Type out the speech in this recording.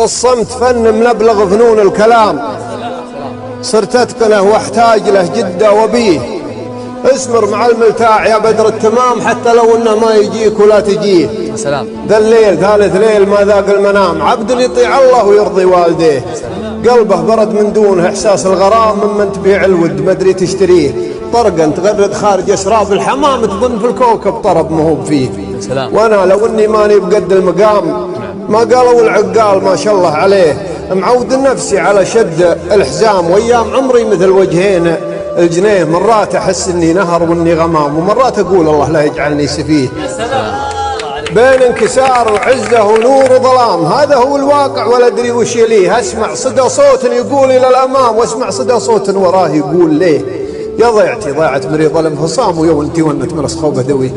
الصمت فن ملبلغ فنون الكلام، صرت أتقنه واحتاج له جدا وبيه. اسمر مع الملتاع يا بدر التمام، حتى لو انه ما يجيك ولا تجيه. سلام. ذا الليل ثالث ليل ما ذاق المنام، عبد يطيع الله ويرضي والديه. قلبه برد من دونه احساس الغرام، ممن تبيع الود مدري تشتريه. طرقا تغرد خارج اسراب الحمام، تظن في الكوكب طرب مهوب فيه. سلام. وانا لو اني ماني بقد المقام، ما قالوا العقال ما شاء الله عليه. معود نفسي على شد الحزام، وايام عمري مثل وجهين الجنيه. مرات احس اني نهر واني غمام، ومرات اقول الله لا يجعلني سفيه. بين انكسار وعزه ونور وظلام، هذا هو الواقع ولا ادري وش يليه. اسمع صدى صوت يقول الى الامام، واسمع صدى صوت وراه يقول ليه. يا ضيعتي ضاعت مريض الانفصام، ويا ولتي ونت من اصحابه ذوي.